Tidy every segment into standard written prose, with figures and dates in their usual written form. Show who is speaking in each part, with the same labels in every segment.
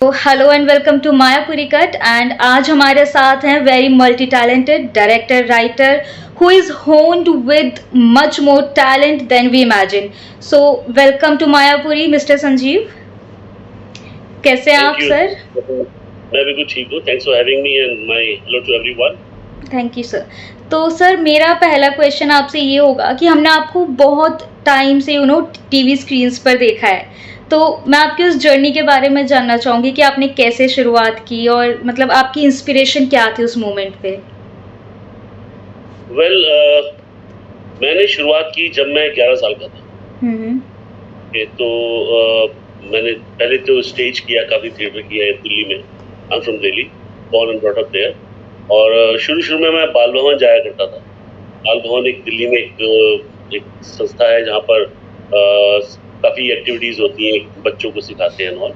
Speaker 1: तो hello and welcome to Mayapuri cut and आज हमारे साथ हैं very multi talented director writer who is honed with much more talent than we imagine. So welcome to Mayapuri mister Sanjeev. कैसे हैं आप sir?
Speaker 2: मैं बिल्कुल ठीक हूँ। Thanks for having me and my hello to everyone.
Speaker 1: Thank you sir. तो sir मेरा पहला क्वेश्चन आपसे ये होगा कि हमने आपको बहुत टाइम से टीवी स्क्रीन्स पर देखा है, तो मैं आपकी उस जर्नी के बारे में जानना चाहूँगी कि आपने कैसे शुरुआत की और मतलब आपकी इंस्पिरेशन क्या थी उस मोमेंट पे?
Speaker 2: वेल मैंने शुरुआत की जब मैं 11 साल का था। तो मैंने पहले तो स्टेज किया, काफ़ी थिएटर किया है दिल्ली में। I am from Delhi, born and brought up there. और शुरू में मैं बाल भवन जाया करता था। बाल भवन एक दिल्ली में एक संस्था है जहाँ पर काफ़ी एक्टिविटीज़ होती हैं, बच्चों को सिखाते हैं और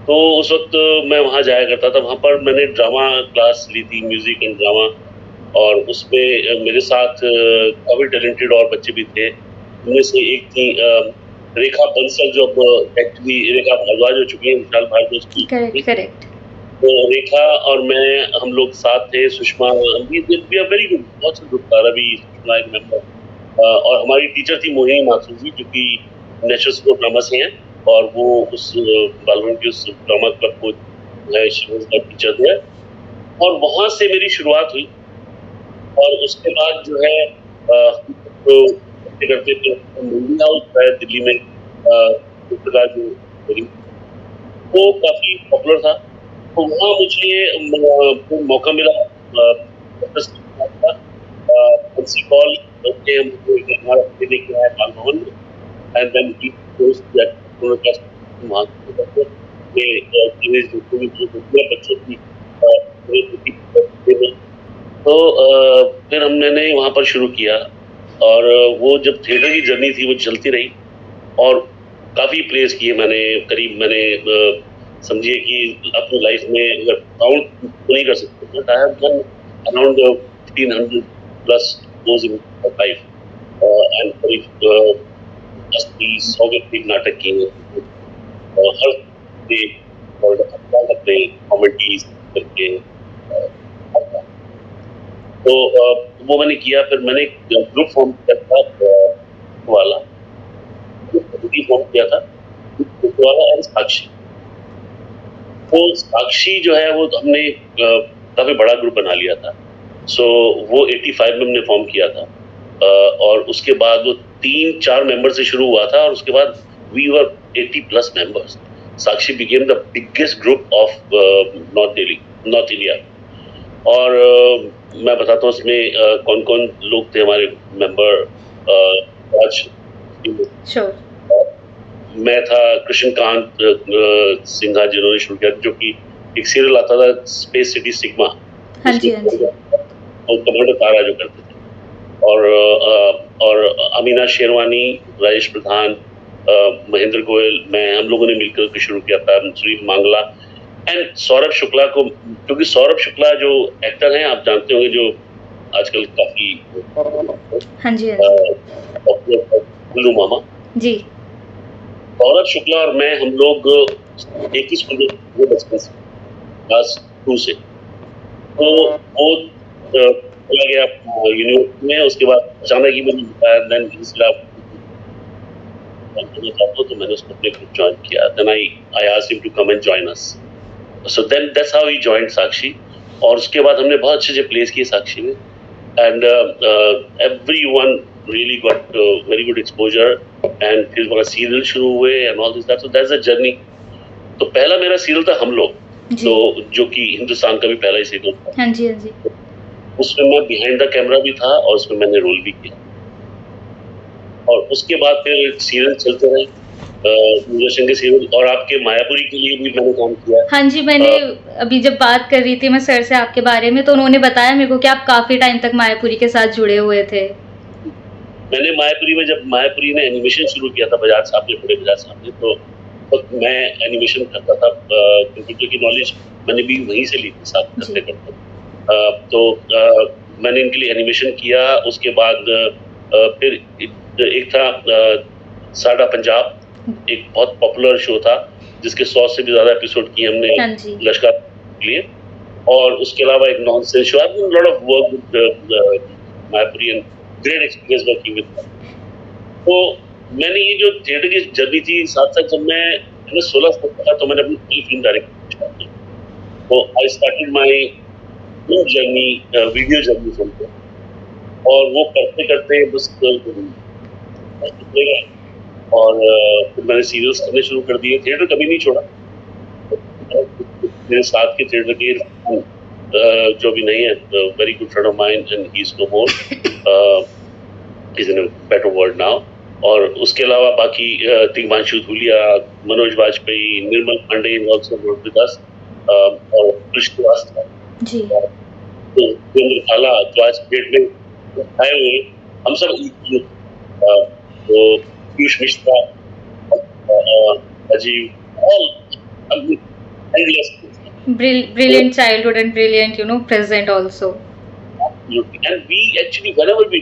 Speaker 2: तो उस वक्त मैं वहाँ जाया करता था। वहाँ पर मैंने ड्रामा क्लास ली थी, म्यूज़िक एंड ड्रामा, और उसमें मेरे साथ काफ़ी टैलेंटेड और बच्चे भी थे। उनमें से एक थी रेखा बंसल, जो अब एक्चुअली रेखा भारद्वाज हो चुकी है, विशाल भारद्वाज की।
Speaker 1: करेक्ट।
Speaker 2: तो रेखा और मैं, हम लोग साथ थे। Sushma, we are very good, बहुत से ग्रुप था। रवि, सुषमा एक मेंबर, और हमारी टीचर थी मोहिनी माथुर जी, जो कि नेशनल स्कूल ड्रामा से हैं, और वो उस बालवन के उस ड्रामा क्लब को का टीचर थे। और वहाँ से मेरी शुरुआत हुई। और उसके बाद जो है तो करते थे मूवी हाउस है दिल्ली में, जो वो काफ़ी पॉपुलर था। तो वहाँ मुझे मौका मिला कॉल के हमारा लेके आया बाल भवन में, and then he close that वहाँ बच्चों की तो फिर मैंने वहाँ पर शुरू किया। और वो जब थिएटर की जर्नी थी वो चलती रही, और काफ़ी प्लेस किए मैंने। करीब मैंने समझिए कि अपनी लाइफ में अगर काउंट तो नहीं कर सकते, but I have done around 1500 plus shows in life, and करीब 10-20 के करीब नाटक किए हैं। हर डे और अपने कॉमेडीज करके तो वो मैंने किया। फिर मैंने ग्रुप फॉर्म किया था वाला, फॉर्म किया था वाला एंड साक्षी। तो साक्षी जो है वो हमने काफी बड़ा ग्रुप बना लिया था। सो वो 85 में हमने फॉर्म किया था, और उसके बाद वो 3-4 मेंबर से शुरू हुआ था, और उसके बाद we were 80 plus members. Sakshi became the biggest group of north India. और मैं बताता हूँ इसमें कौन कौन लोग थे हमारे मेंबर। आज मैं था, कृष्णकांत सिन्हा जिन्होंने शुरू किया, जो कि एक सीरियल आता था स्पेस सिटी सिग्मा, और कमांडर तारा जो करते थे। और अमीना शेरवानी, राजेश प्रधान, महेंद्र गोयल, मैं, हम लोगों ने मिलकर शुरू किया था। सुनील मांगला एंड सौरभ शुक्ला को, क्योंकि सौरभ शुक्ला जो एक्टर हैं आप जानते होंगे, जो आजकल काफी गुल्लू मामा जी। सौरभ शुक्ला और मैं, हम लोग एक ही स्कूल में बचपन से, क्लास 2 से। तो वो चला गया यूनिवर्सिटी में। उसके बाद अचानक ही मैंने तो मैंने उसको अपने ग्रुप ज्वाइन किया। Then I asked him to come and join us. So then that's how he joined Sakshi. और उसके बाद हमने बहुत अच्छे प्लेस किए साक्षी में, and everyone really got very good exposure, and फिर हमारा सीरियल शुरू हुए and all this that, so that's the journey। तो पहला मेरा सीरियल था हम लोग, तो जो कि हिंदुस्तान का भी पहला ही सीरियल था। हाँ जी। उसमें मैं बिहाइंड द कैमरा भी था, और उसमें मैंने रोल भी किया। और उसके बाद फिर सीरियल चलते रहे, दूरदर्शन के सीरियल, और आपके मायापुरी के लिए भी मैंने काम किया। हाँ जी, मैंने अभी जब बात कर रही थी मैं सर से आपके बारे में, तो उन्होंने बताया मेरे को कि आप काफी टाइम तक मायापुरी के साथ जुड़े हुए थे। मैंने मायापुरी में, जब मायापुरी ने एनिमेशन शुरू किया था बजाज साहब ने, बड़े बजाज साहब ने, तो मैं एनिमेशन करता था। कंप्यूटर की नॉलेज मैंने भी वहीं से ली थी, साथ करते करते। तो मैंने इनके लिए एनिमेशन किया। उसके बाद फिर एक था साडा पंजाब, एक बहुत पॉपुलर शो था, जिसके 100 से भी ज्यादा एपिसोड किए हमने
Speaker 1: हाँ जी।
Speaker 2: लश्कर के लिए, और उसके अलावा एक nonsense show. I have done lot of work with Mayapuri and great experience working with. तो मैंने ये जो थिएटर की जर्नी थी, साथ साथ जब मैं 16 साल का था तो मैंने अपनी पहली फिल्म डायरेक्ट की। तो I started my film journey, video journey film पे, और वो करते करते बस निकले गए, और फिर मैंने सीरियल्स करने शुरू कर दिए। थिएटर कभी नहीं छोड़ा। मेरे साथ के थिएटर के जो भी नहीं है, very good friend of mine and he is no more, is in a better world now. और उसके अलावा बाकी Tigmanshu Dhulia, Manoj Vajpayee, Nirmal Pandey also work with us, और कृष्ण श्रीवास्तव
Speaker 1: जी।
Speaker 2: तो देवेंद्र काला जो आज डेट में आए हुए, हम सब तो पीयूष मिश्रा, अजीब, all endless.
Speaker 1: Brilliant childhood and brilliant, present also.
Speaker 2: And we actually, whenever we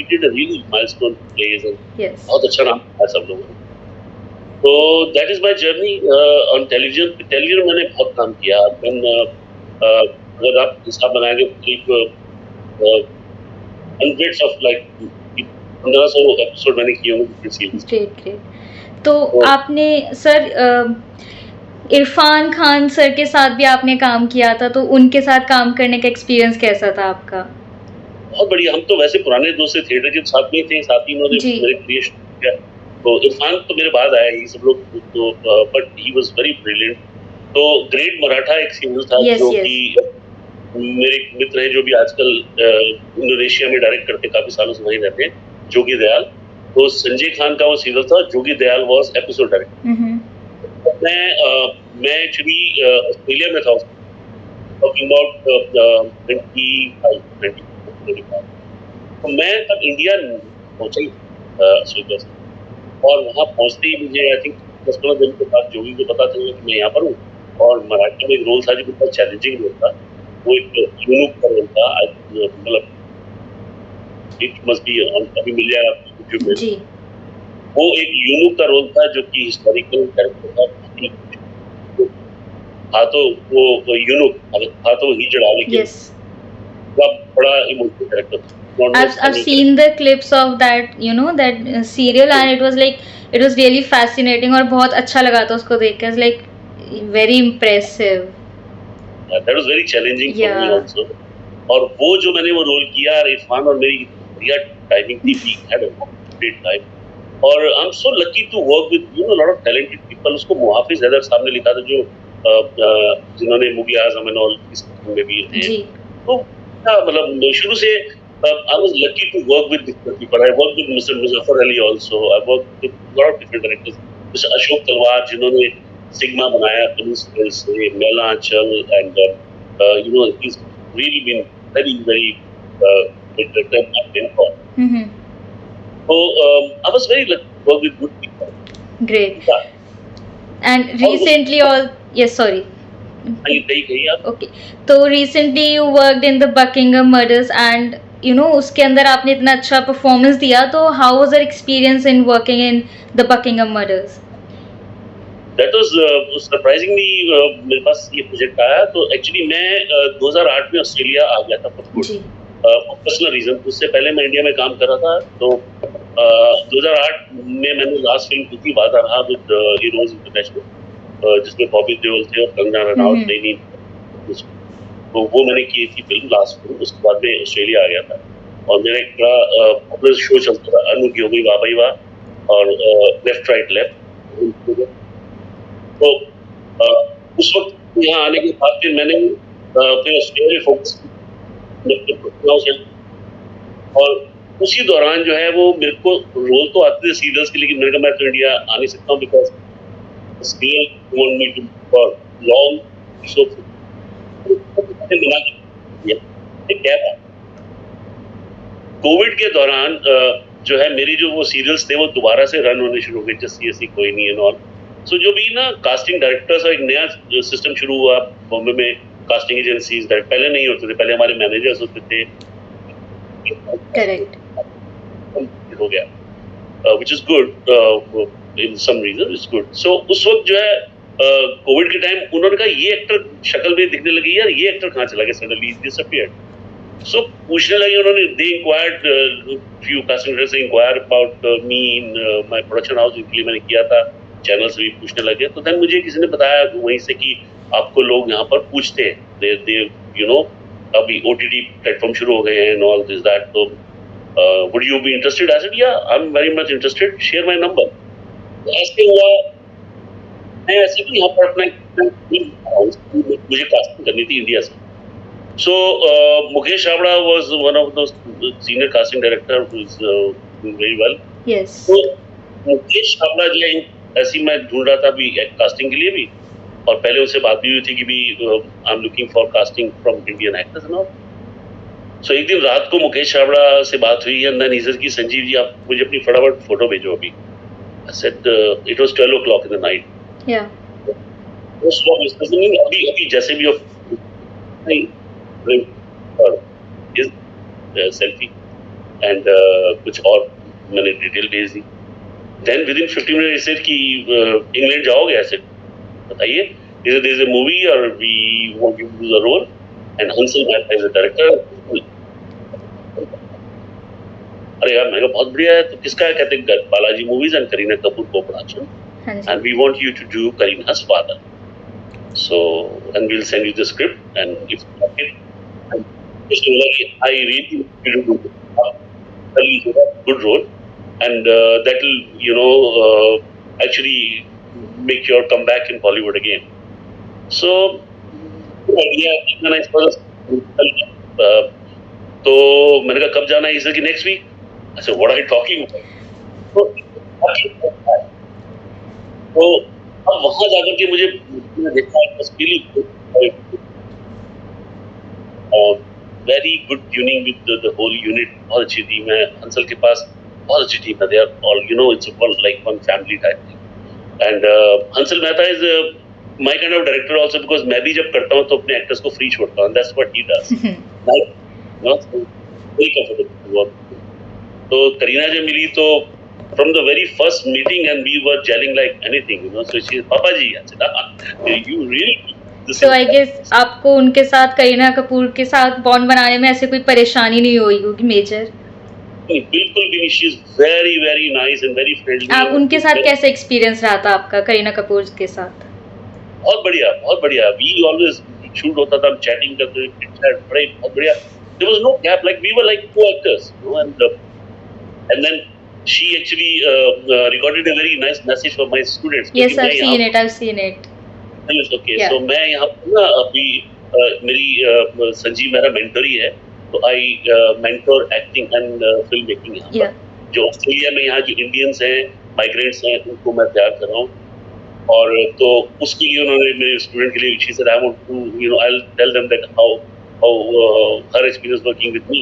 Speaker 2: did a really milestone plays, and
Speaker 1: Yes.
Speaker 2: बहुत अच्छा नाम था सब लोगों ने। तो that is my journey on television. Television मैंने बहुत काम किया। अगर आप हिसाब लगाएंगे करीब hundreds of like 1500 एपिसोड मैंने किए होंगे सीरीज।
Speaker 1: ग्रेट। तो आपने सर इरफान खान सर के साथ भी आपने काम किया था, तो उनके साथ काम करने का एक्सपीरियंस कैसा था आपका?
Speaker 2: बहुत बढ़िया। हम तो वैसे पुराने दोस्त थे, थिएटर के साथ में थे, साथ ही उन्होंने मेरे क्रिएशन किया। तो इरफान तो मेरे बाद आया, ये सब लोग तो, but he was very brilliant. तो ग्रेट मराठा एक सीरियल था, जो कि मेरे मित्र हैं जो भी आजकल इंडोनेशिया में डायरेक्ट करते, काफी सालों से वहीं रहते हैं, जोगी दयाल। तो संजय खान का वो सीरियल था, जोगी दयाल वाज एपिसोड डायरेक्टर। मैं एक्चुअली ऑस्ट्रेलिया में था, टॉकिंग अबाउट 25 तो मैं तब इंडिया पहुंचा स्वीडन से, और वहाँ पहुंचते ही मुझे आई थिंक 10-15 दिन के बाद जोगी को पता चला कि मैं यहाँ पर हूँ। और मराठी में एक रोल था जो बहुत चैलेंजिंग रोल था, वो एक यूनुक का रोल था। मतलब इट मस्ट बी अभी मिल जाएगा यूट्यूब में। वो एक यूनुक का रोल था जो कि हिस्टोरिकल कैरेक्टर था। हाथों वो यूनुक हाथों ही जड़ा, लेकिन बड़ा इमोशनल कैरेक्टर था।
Speaker 1: I've seen the clips of that, that serial, and it was really fascinating और बहुत अच्छा लगा था उसको देख कर, like very impressive.
Speaker 2: That was very challenging for me also. और वो जो मैंने वो रोल किया, इरफान और मेरी बढ़िया टाइमिंग थी, we had a great time. और I'm so lucky to work with a lot of talented people. उसको मुहाफिज हैदर साहब ने लिखा था, जो जिन्होंने मुगल आजम और इस में भी थे। तो मतलब शुरू से I was lucky to work with different people. I worked with Mr. Muzaffar Ali also. I worked with a lot of different directors. Mr. Ashok Talwar, जिन्होंने सिग्मा बनाया पुलिस से, मेला आंचल, and he's really been very great director I've been for. So I was very lucky to work with good people.
Speaker 1: Great. Yeah. And recently yes, sorry. Okay. तो recently you worked in the Buckingham Murders, and उसके अंदर आपने इतना अच्छा performance दिया, तो how was your experience in working in the Buckingham Murders?
Speaker 2: That was surprisingly मेरे पास ये प्रोजेक्ट आया। तो एक्चुअली मैं 2008 में ऑस्ट्रेलिया आ गया था पर्सनल रीजन। उससे पहले मैं इंडिया में काम कर रहा था। तो 2008 में मैंने लास्ट फिल्म की थी वादा रहा विद हीरोज इंटरनेशनल, जिसमें बॉबी देओल थे और कंगना रनौत नई। तो वो मैंने की थी फिल्म, लास्ट फिल्म। उसके बाद में ऑस्ट्रेलिया आ गया था, और मेरा एक बड़ा पॉपुलर शो चलता था, अनु की हो गई वाह भाई वाह और लेफ्ट राइट लेफ्ट। तो उस वक्त यहाँ आने के बाद फिर मैंने फिर ऑस्ट्रेलिया फोकस, और उसी दौरान जो है वो मेरे को रोल तो आते थे सीरियल्स के, लेकिन मैंने कहा मैं तो इंडिया आ नहीं सकता हूँ, बिकॉज लॉन्ग शो कोविड के दौरान जो है मेरी जो वो सीरियल्स थे वो दोबारा से रन होने शुरू हो गए, जैसे ऐसी कोई नहीं है और सो जो भी ना कास्टिंग डायरेक्टर्स का एक नया सिस्टम शुरू हुआ बॉम्बे में, कास्टिंग एजेंसीज पहले नहीं होते थे, पहले हमारे मैनेजर्स होते थे।
Speaker 1: करेक्ट
Speaker 2: हो गया which is good in some reason, it's good. So उस वक्त जो है कोविड के टाइम उन्होंने कहा ये एक्टर शक्ल में दिखने लगी, यार ये एक्टर कहाँ चला गया, सडनली डिसअपीयर्ड। सो पूछने लगे उन्होंने, they inquired few passengers inquire about me in my production house, इनके लिए मैंने किया था, चैनल से भी पूछने लगे। तो देन मुझे किसी ने बताया वहीं से कि आपको लोग यहाँ पर पूछते हैं, दे यू नो अभी ओटीटी प्लेटफॉर्म शुरू हो गए हैं एंड ऑल दिस दैट, तो would you be interested? I said yeah I am very much interested, share my number. ऐसे हुआ, मैं ऐसे भी यहाँ पर अपना मुझे कास्टिंग करनी थी इंडिया से। So Mukesh Chabra was one of those senior casting director who's doing very well.
Speaker 1: Yes.
Speaker 2: तो मुकेश छाबड़ा जो है, ऐसी मैं ढूंढ रहा था अभी कास्टिंग के लिए भी, और पहले उनसे बात भी हुई थी कि भी I am looking for casting from Indian actors and all. So एक दिन रात को मुकेश छाबड़ा से बात हुई एंड देन ही सेड कि संजीव जी आप मुझे अपनी फटाफट फोटो भेजो अभी। I said it was 12 o'clock in the night.
Speaker 1: Yeah.
Speaker 2: उस वक्त अभी जैसे भी नहीं सेल्फी एंड कुछ और मैंने डिटेल भेज दी। Then within 15 minute said कि इंग्लैंड जाओगे? ऐसे बताइए, देयर इज अ मूवी और we want you to do the role and Hansal Mehta is the director. अरे यार मैंने कहा बहुत बढ़िया है, तो किसका है? कहते हैं Balaji movies and Kareena Kapoor co production and we want you to do Kareena's father. So and we'll send you the script and if I really do good role and that will actually make your comeback in Bollywood again. So when I saw तो मैंने कहा कब जाना है? इसे कि next week. I said what are you talking about? तो अब वहां जाकर के मुझे देखा very good tuning with the whole unit, बहुत अच्छी टीम है हंसल के पास, बहुत अच्छी टीम है, they are all it's like one family type thing. And Hansal Mehta is my kind of director also, because मैं भी जब करता हूं तो अपने एक्टर्स को फ्री छोड़ता हूं, that's what he does. Very comfortable. तो करीना जब मिली तो from the very first meeting and we were gelling like anything, so she is Papa ji, I said you really
Speaker 1: so I guess आपको उनके साथ, करीना कपूर के साथ बॉन्ड बनाने में ऐसे कोई परेशानी नहीं हुई होगी मेजर?
Speaker 2: बिल्कुल भी नहीं, she is very very nice and very friendly।
Speaker 1: आप उनके साथ कैसे एक्सपीरियंस रहा था आपका करीना कपूर के साथ?
Speaker 2: बहुत बढ़िया बहुत बढ़िया, we always शूट होता था, हम चैटिंग करते थे, बहुत बढ़िया, there was no gap, like we were like co-actors, and then she actually recorded a very nice message for my students.
Speaker 1: Yes, I've seen it.
Speaker 2: Okay, yeah. So मैं यहाँ पर ना अभी मेरी संजीव मेरा मेंटर ही है, तो I mentor acting and film making यहाँ पर, जो ऑस्ट्रेलिया में यहाँ जो इंडियंस हैं, माइग्रेंट्स हैं, उनको मैं तैयार कर रहा हूँ। और तो उसके लिए उन्होंने मेरे स्टूडेंट के लिए she said I want to I'll tell them that how her experience working with me.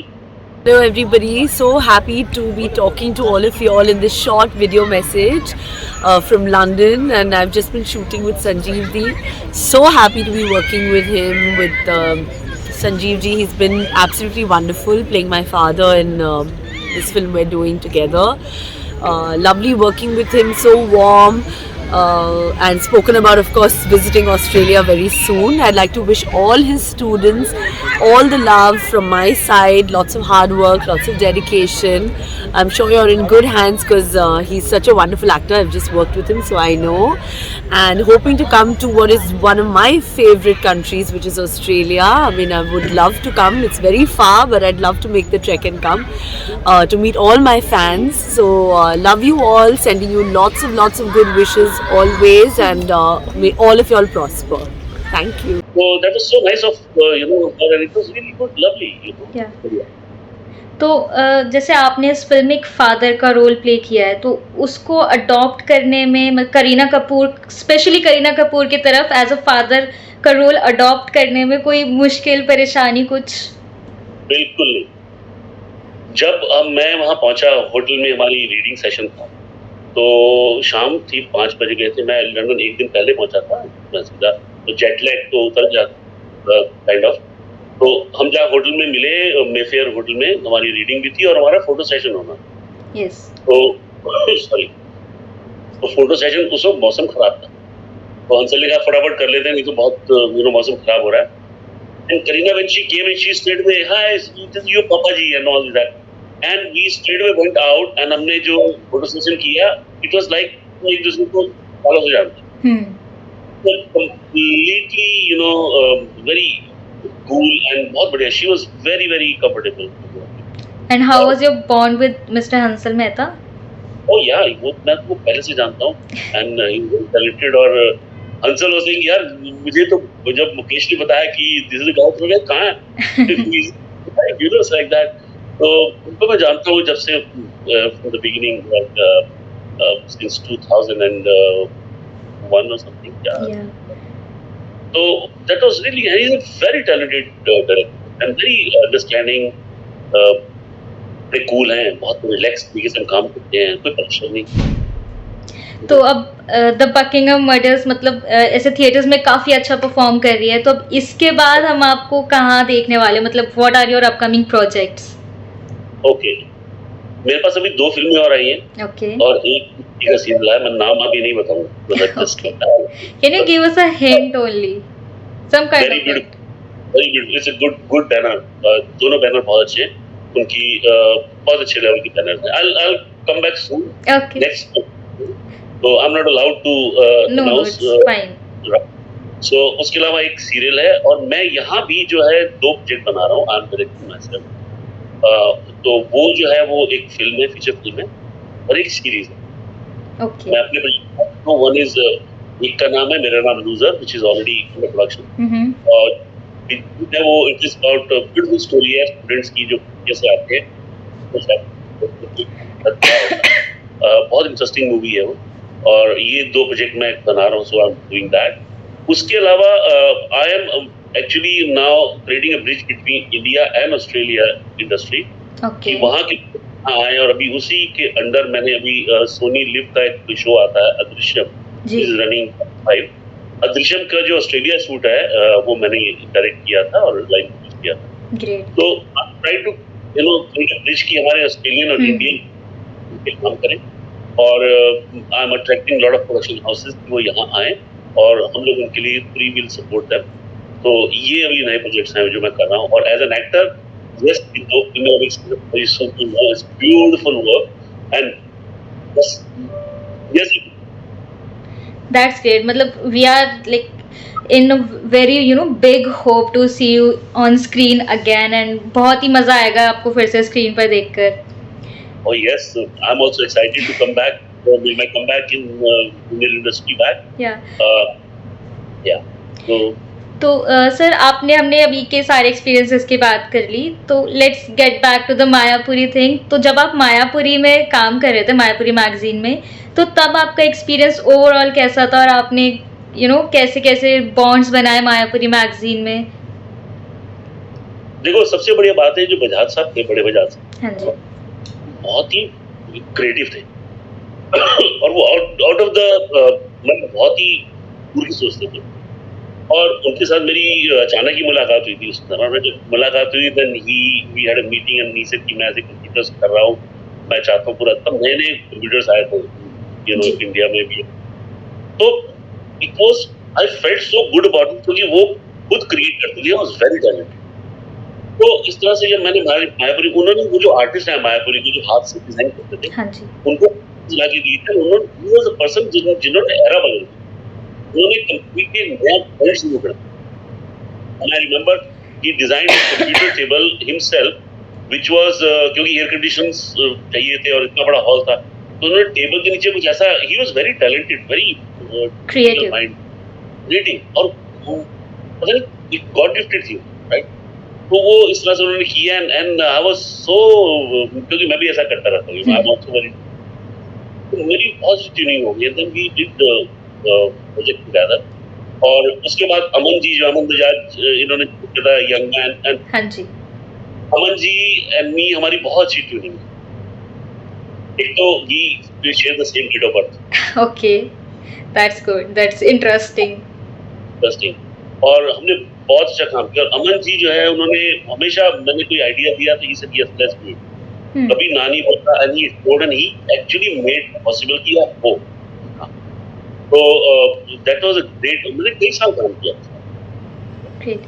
Speaker 3: Hello everybody, so happy to be talking to all of you all in this short video message from London, and I've just been shooting with Sanjeev Ji. So happy to be working with him, with Sanjeev Ji. He's been absolutely wonderful playing my father in this film we're doing together. Lovely working with him, so warm. And spoken about, of course, visiting Australia very soon. I'd like to wish all his students all the love from my side, lots of hard work, lots of dedication. I'm sure you're in good hands because he's such a wonderful actor. I've just worked with him, so I know. And hoping to come to what is one of my favorite countries, which is Australia. I mean, I would love to come. It's very far, but I'd love to make the trek and come to meet all my fans. So love you all, sending you lots of good wishes always, and may all of you all prosper. Thank you.
Speaker 2: So that was so nice of her, and it was really good, lovely,
Speaker 1: Yeah. तो जैसे आपने इस film में एक father का role play किया है, तो उसको अडॉप्ट करने में करीना कपूर, स्पेशली करीना कपूर की तरफ एज अ फादर का रोल अडॉप्ट करने में कोई मुश्किल परेशानी कुछ?
Speaker 2: बिल्कुल नहीं। जब मैं वहाँ पहुँचा, होटल में हमारी रीडिंग सेशन था, तो शाम थी, 5 बजे गए थे, मैं लंदन एक दिन पहले पहुँचा था, मैं सीधा तो जेट लैग तो उतर जाता काइंड ऑफ। तो हम जहाँ होटल में मिले, मेफेयर होटल में, हमारी रीडिंग भी थी और हमारा फोटो सेशन होना।
Speaker 1: यस।
Speaker 2: तो सॉरी, तो फोटो सेशन उस वक्त मौसम खराब था, तो हंसल ने कहा फटाफट कर लेते हैं, नहीं तो बहुत मौसम खराब हो रहा है. And Kareena, when she came and she straight away, hi, this is your Papa ji and all that. And we straight away went out and हमने जो photo session किया, it was like एक दूसरे को follow हो जाते. So completely, very cool and बहुत बढ़िया. She was very very comfortable.
Speaker 1: And how was your bond with Mr. Hansal Mehta?
Speaker 2: Oh yeah, वो मैं तो पहले से जानता हूँ and he was talented. और हंसल was saying, यार मुझे तो जब मुकेश ने बताया कि दिस इज गाँव में कहाँ है, like that. तो उनको मैं जानता हूँ जब से from the beginning, since 2001 or something.
Speaker 1: Yeah.
Speaker 2: So that was really, he's a very talented director and very understanding. बड़े कूल हैं, बहुत रिलैक्स तरीके से हम काम करते हैं, कोई परेशानी नहीं.
Speaker 1: तो अब द बकिंगम मर्डर्स मतलब ऐसे थिएटर्स में काफ़ी अच्छा परफॉर्म कर रही है, तो अब इसके बाद हम आपको कहाँ देखने वाले, मतलब what are your upcoming projects?
Speaker 2: Okay, मेरे पास अभी 2 फिल्में और आई हैं.
Speaker 1: ओके.
Speaker 2: और एक का सीरियल है, मैं नाम अभी नहीं बताऊंगा.
Speaker 1: Okay. Can you give us a hint only, some kind of hint?
Speaker 2: Very good, it's a good banner. दोनों बैनर बहुत अच्छे हैं, उनकी बहुत अच्छे लेवल की बैनर है. I'll come back soon.
Speaker 1: Okay.
Speaker 2: Next. So I'm not allowed to
Speaker 1: No,
Speaker 2: announce.
Speaker 1: it's fine.
Speaker 2: So उसके अलावा एक सीरियल है और मैं यहाँ भी जो है 2 प्रोजेक्ट बना रहा हूँ. I'm directing myself. तो वो जो है वो एक फिल्म है, फीचर फिल्म है और एक सीरीज है.
Speaker 1: Okay.
Speaker 2: मैं अपने प्रोजेक्ट वन इज, एक का नाम है मेरा नाम loser, which is already in production. और वो it is about beautiful story है स्टूडेंट्स की जो जैसे आते हैं. बहुत इंटरेस्टिंग मूवी है वो. और ये 2 प्रोजेक्ट मैं बना रहा हूँ, सो आई एम डूइंग दैट. उसके अलावा I am actually now creating a bridge between India and Australia industry.
Speaker 1: Okay.
Speaker 2: वहाँ के आए और अभी उसी के अंडर मैंने अभी सोनी लिव का एक शो आता है अदृश्यम, इज रनिंग 5. अदृश्यम का जो ऑस्ट्रेलिया शूट है वो मैंने डायरेक्ट किया था और लाइव प्रोड्यूस किया था.
Speaker 1: ग्रेट.
Speaker 2: तो I try to create a bridge की हमारे ऑस्ट्रेलियन और इंडियन काम करें. और I am attracting lot of production houses वो यहाँ आए और हम लोग उनके लिए फ्री विल सपोर्ट देम. तो ये अभी नए प्रोजेक्ट्स हैं जो मैं कर रहा हूँ. और एज एन एक्टर, यस, इन 2 फिल्मों में ब्यूटीफुल वर्क एंड बस यस.
Speaker 1: That's great. मतलब we are like in a very big hope to see you on screen again and बहुत ही मज़ा आएगा आपको फिर से स्क्रीन पर देखकर.
Speaker 2: Oh yes, I'm also excited to come back. We might come back in Indian industry back.
Speaker 1: Yeah.
Speaker 2: Yeah.
Speaker 1: तो sir आपने हमने अभी के सारे एक्सपीरियंसेस की बात कर ली, तो let's get back to the Mayapuri thing. तो जब आप मायापुरी में काम कर रहे थे, मायापुरी मैगजीन में, तो तब आपका एक्सपीरियंस ओवरऑल कैसा था और आपने कैसे कैसे बॉन्ड्स बनाए मायापुरी मैगजीन में?
Speaker 2: देखो, सबसे बढ़िया बात है जो बजाज साहब थे, बड़े बजाज साहब.
Speaker 1: हाँ जी.
Speaker 2: बहुत ही क्रिएटिव थे और वो आउट ऑफ द मतलब बहुत ही पूरी सोचते थे. और उनके साथ मेरी अचानक ही मुलाकात हुई थी. उस दौरान जब मुलाकात हुई then we had a meeting and he said कि मैं ऐसे कंप्यूटर्स कर रहा हूँ, मैं चाहता हूँ पूरा. तब नए नए कंप्यूटर्स आए थे इंडिया में भी. तो it was, I felt so good about it क्योंकि वो खुद क्रिएट करते थे. Was very talented. तो इस तरह से जब मैंने मायापुरी, उन्होंने वो जो आर्टिस्ट है मायापुरी के जो हाथ से डिजाइन करते थे,
Speaker 1: हाँ जी,
Speaker 2: उनको लाके दिए थे. उन्होंने पर्सन जिन्होंने एरा बदल दी. उन्होंने कंप्लीटली नया पॉइंट शुरू कर दिया. And I remember he designed a computer table himself which was, क्योंकि एयर कंडीशंस चाहिए थे और इतना बड़ा हॉल था, तो उन्होंने टेबल के नीचे कुछ ऐसा, he was very talented, very
Speaker 1: creative
Speaker 2: mind, creative. और पता नहीं गॉड गिफ्टेड थी, राइट. तो वो इस तरह से उन्होंने किया एंड आई वाज सो, क्योंकि मैं भी ऐसा करता रहता हूँ. आई एम आल्सो वेरी, मेरी बहुत सी ट्यूनिंग हो गई. Then we did project together. और उसके बाद अमन जी, जो अमन बजाज, इन्होंने किया था यंग मैन, एंड
Speaker 1: हाँ जी,
Speaker 2: अमन जी एंड मी, हमारी बहुत सी ट्यूनिंग है. एक तो we share the same date of birth.
Speaker 1: Okay, that's good, that's interesting.
Speaker 2: और हमने बहुत अच्छा काम किया. और अमन जी जो है, उन्होंने हमेशा, मैंने कोई आइडिया दिया तो ही से यस लेट्स डू इट. कभी नानी बोलता and he actually made possible किया वो. तो दैट वाज अ ग्रेट, मैंने कई साल काम किया।
Speaker 1: ग्रेट।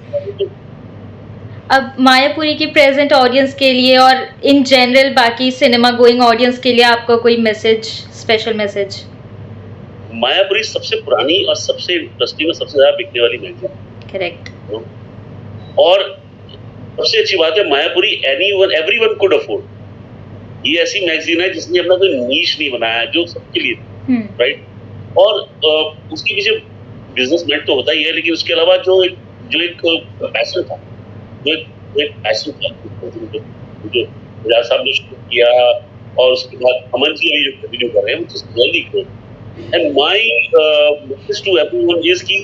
Speaker 1: अब मायापुरी की प्रेजेंट ऑडियंस के लिए और इन जनरल बाकी सिनेमा गोइंग ऑडियंस के लिए आपका कोई मैसेज, स्पेशल मैसेज?
Speaker 2: मायापुरी सबसे पुरानी और सबसे इंटरेस्टिंग और सबसे ज्यादा बिकने वाली मैगजीन,
Speaker 1: करेक्ट।
Speaker 2: और सबसे अच्छी बात है Mayapuri anyone everyone could afford. ये ऐसी मैगजीन है जिसने अपना कोई नीश नहीं बनाया, जो सबके लिए, राइट। और उसके पीछे बिजनेसमैन तो होता ही है, लेकिन उसके अलावा जो एक पैशन था, जो एक पैशन था, जो राजा साहब ने शुरू किया, और उसके बाद अमन जी अभी जो कंटिन्यू कर रहे हैं, which is really good. And my message to everyone is कि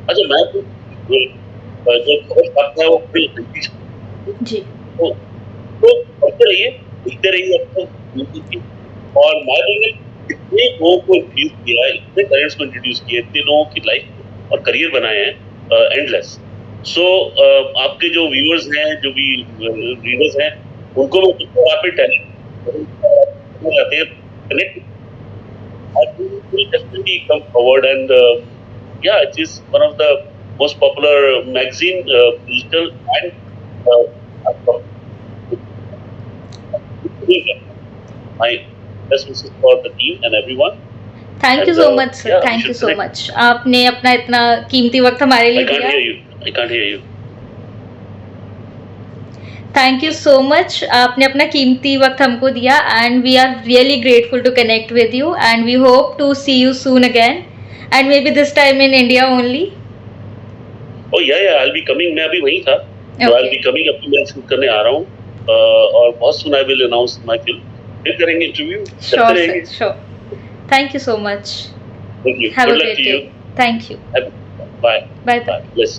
Speaker 2: अच्छा मैं जो खबर छापता है वो पूरी हिंदी
Speaker 1: जी।
Speaker 2: तो पढ़ते रहिए, लिखते रहिए अपने हिंदी की। और मायापुरी ने इतने लोगों को इंट्रोड्यूस किया है, इतने टैलेंट्स को इंट्रोड्यूस किया, इतने लोगों की लाइफ और करियर बनाए हैं एंडलेस। सो आपके जो व्यूअर्स हैं, जो भी रीडर्स हैं, उनको मैं आप पे टैलेंट जाते हैं connect, I will definitely come forward, and yeah, it is one of the most popular magazine, digital and my best wishes for the team and everyone.
Speaker 1: Thank you
Speaker 2: And,
Speaker 1: so much sir,
Speaker 2: yeah, we
Speaker 1: thank you
Speaker 2: should
Speaker 1: so
Speaker 2: connect.
Speaker 1: Much. आपने अपना इतना कीमती वक्त हमारे
Speaker 2: I
Speaker 1: लिए
Speaker 2: can't
Speaker 1: दिया।
Speaker 2: hear you. I can't hear you.
Speaker 1: Thank you so much, आपने अपना कीमती वक्त हमको दिया, and we are really grateful to connect with you, and we hope to see you soon again, and maybe this time in India only.
Speaker 2: Oh yeah, I'll be coming. मैं अभी वहीं था, so I'll be coming, अपनी मैं shoot करने आ रहा हूँ, और बहुत सुन I will announce my film. फिर करेंगे इंटरव्यू,
Speaker 1: श्योर
Speaker 2: करते रहेंगे।
Speaker 1: Sir, sure. Thank you so much.
Speaker 2: Thank you.
Speaker 1: Have a
Speaker 2: Good luck
Speaker 1: great
Speaker 2: to
Speaker 1: day.
Speaker 2: you.
Speaker 1: Thank you.
Speaker 2: Bye.
Speaker 1: Bye
Speaker 2: Bye.
Speaker 1: Bye.
Speaker 2: Bless.